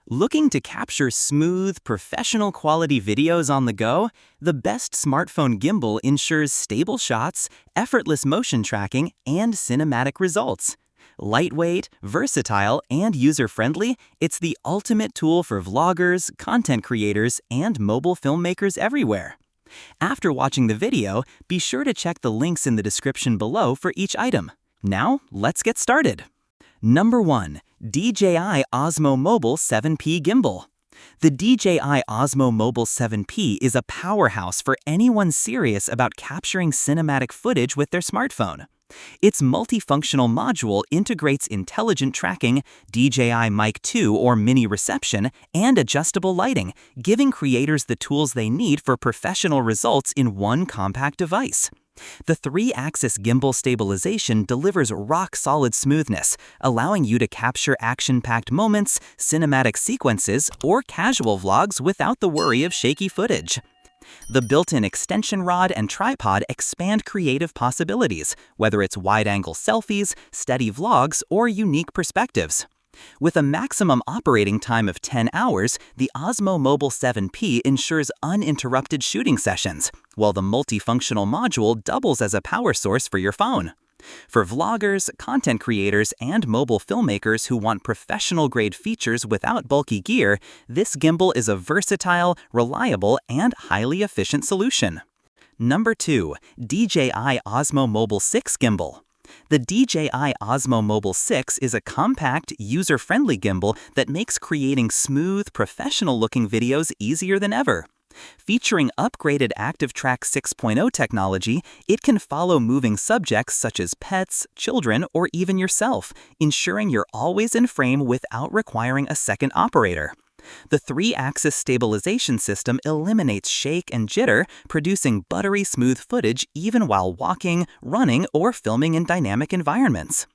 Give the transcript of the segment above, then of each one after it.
Looking to capture smooth, professional quality videos on the go? The best smartphone gimbal ensures stable shots, effortless motion tracking, and cinematic results. Lightweight, versatile, and user-friendly, it's the ultimate tool for vloggers, content creators, and mobile filmmakers everywhere. After watching the video, be sure to check the links in the description below for each item. Now, let's get started. Number 1. DJI Osmo Mobile 7P Gimbal. The DJI Osmo Mobile 7P is a powerhouse for anyone serious about capturing cinematic footage with their smartphone. Its multifunctional module integrates intelligent tracking, DJI Mic 2 or mini reception, and adjustable lighting, giving creators the tools they need for professional results in one compact device. The 3-axis gimbal stabilization delivers rock-solid smoothness, allowing you to capture action-packed moments, cinematic sequences, or casual vlogs without the worry of shaky footage. The built-in extension rod and tripod expand creative possibilities, whether it's wide-angle selfies, steady vlogs, or unique perspectives. With a maximum operating time of 10 hours, the Osmo Mobile 7P ensures uninterrupted shooting sessions, while the multifunctional module doubles as a power source for your phone. For vloggers, content creators, and mobile filmmakers who want professional-grade features without bulky gear, this gimbal is a versatile, reliable, and highly efficient solution. Number 2. DJI Osmo Mobile 6 Gimbal. The DJI Osmo Mobile 6 is a compact, user-friendly gimbal that makes creating smooth, professional-looking videos easier than ever. Featuring upgraded ActiveTrack 6.0 technology, it can follow moving subjects such as pets, children, or even yourself, ensuring you're always in frame without requiring a second operator. The 3-axis stabilization system eliminates shake and jitter, producing buttery-smooth footage even while walking, running, or filming in dynamic environments.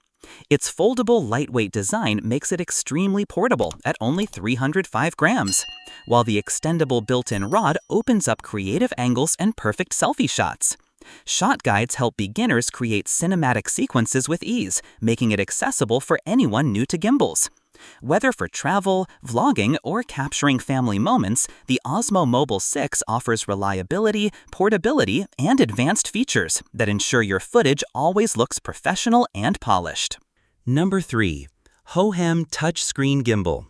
Its foldable, lightweight design makes it extremely portable at only 305 grams, while the extendable built-in rod opens up creative angles and perfect selfie shots. Shot guides help beginners create cinematic sequences with ease, making it accessible for anyone new to gimbals. Whether for travel, vlogging, or capturing family moments, the Osmo Mobile 6 offers reliability, portability, and advanced features that ensure your footage always looks professional and polished. Number 3. Hohem Touchscreen Gimbal.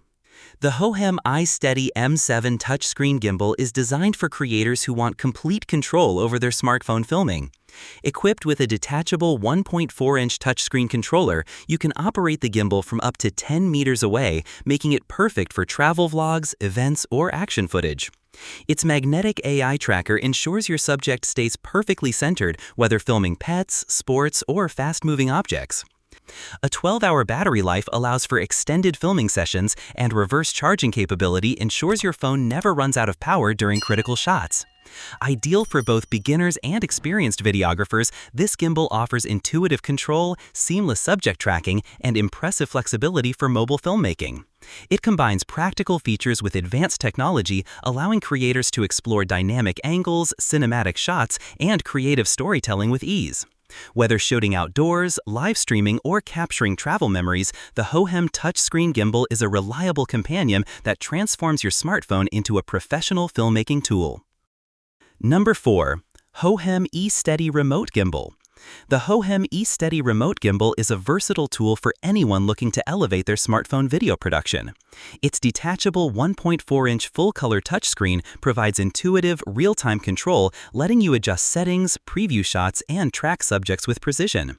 The Hohem iSteady M7 touchscreen gimbal is designed for creators who want complete control over their smartphone filming. Equipped with a detachable 1.4-inch touchscreen controller, you can operate the gimbal from up to 10 meters away, making it perfect for travel vlogs, events, or action footage. Its magnetic AI tracker ensures your subject stays perfectly centered, whether filming pets, sports, or fast-moving objects. A 12-hour battery life allows for extended filming sessions, and reverse charging capability ensures your phone never runs out of power during critical shots. Ideal for both beginners and experienced videographers, this gimbal offers intuitive control, seamless subject tracking, and impressive flexibility for mobile filmmaking. It combines practical features with advanced technology, allowing creators to explore dynamic angles, cinematic shots, and creative storytelling with ease. Whether shooting outdoors, live streaming, or capturing travel memories, the Hohem touchscreen gimbal is a reliable companion that transforms your smartphone into a professional filmmaking tool. Number 4. Hohem iSteady Remote Gimbal. The Hohem iSteady Remote Gimbal is a versatile tool for anyone looking to elevate their smartphone video production. Its detachable 1.4-inch full-color touchscreen provides intuitive, real-time control, letting you adjust settings, preview shots, and track subjects with precision.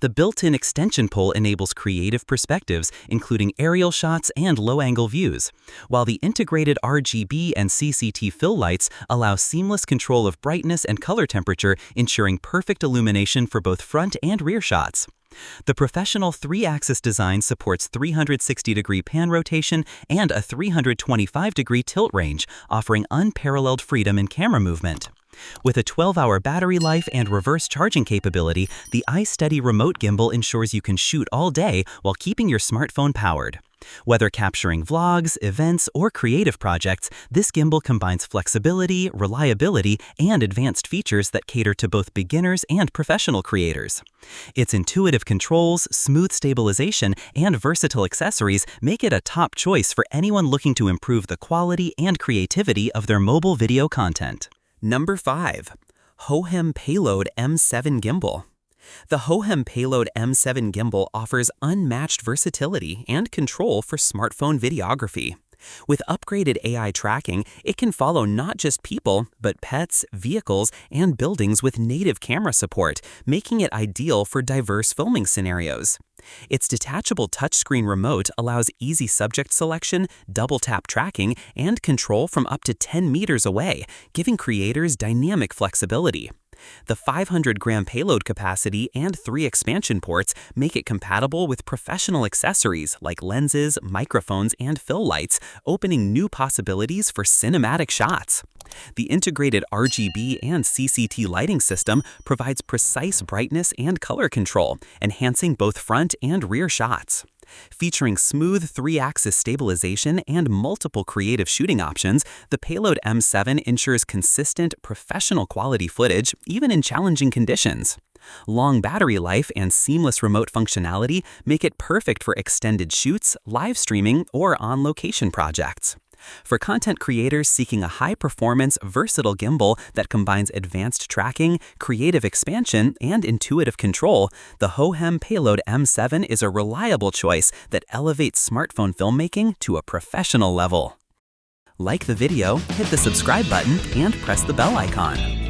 The built-in extension pole enables creative perspectives, including aerial shots and low-angle views, while the integrated RGB and CCT fill lights allow seamless control of brightness and color temperature, ensuring perfect illumination for both front and rear shots. The professional 3-axis design supports 360-degree pan rotation and a 325-degree tilt range, offering unparalleled freedom in camera movement. With a 12-hour battery life and reverse charging capability, the iSteady Remote Gimbal ensures you can shoot all day while keeping your smartphone powered. Whether capturing vlogs, events, or creative projects, this gimbal combines flexibility, reliability, and advanced features that cater to both beginners and professional creators. Its intuitive controls, smooth stabilization, and versatile accessories make it a top choice for anyone looking to improve the quality and creativity of their mobile video content. Number 5. Hohem Payload M7 Gimbal. The Hohem Payload M7 gimbal offers unmatched versatility and control for smartphone videography. With upgraded AI tracking, it can follow not just people, but pets, vehicles, and buildings with native camera support, making it ideal for diverse filming scenarios. Its detachable touchscreen remote allows easy subject selection, double-tap tracking, and control from up to 10 meters away, giving creators dynamic flexibility. The 500-gram payload capacity and 3 expansion ports make it compatible with professional accessories like lenses, microphones, and fill lights, opening new possibilities for cinematic shots. The integrated RGB and CCT lighting system provides precise brightness and color control, enhancing both front and rear shots. Featuring smooth 3-axis stabilization and multiple creative shooting options, the Payload M7 ensures consistent, professional-quality footage, even in challenging conditions. Long battery life and seamless remote functionality make it perfect for extended shoots, live streaming, or on-location projects. For content creators seeking a high-performance, versatile gimbal that combines advanced tracking, creative expansion, and intuitive control, the Hohem Payload M7 is a reliable choice that elevates smartphone filmmaking to a professional level. Like the video, hit the subscribe button, and press the bell icon.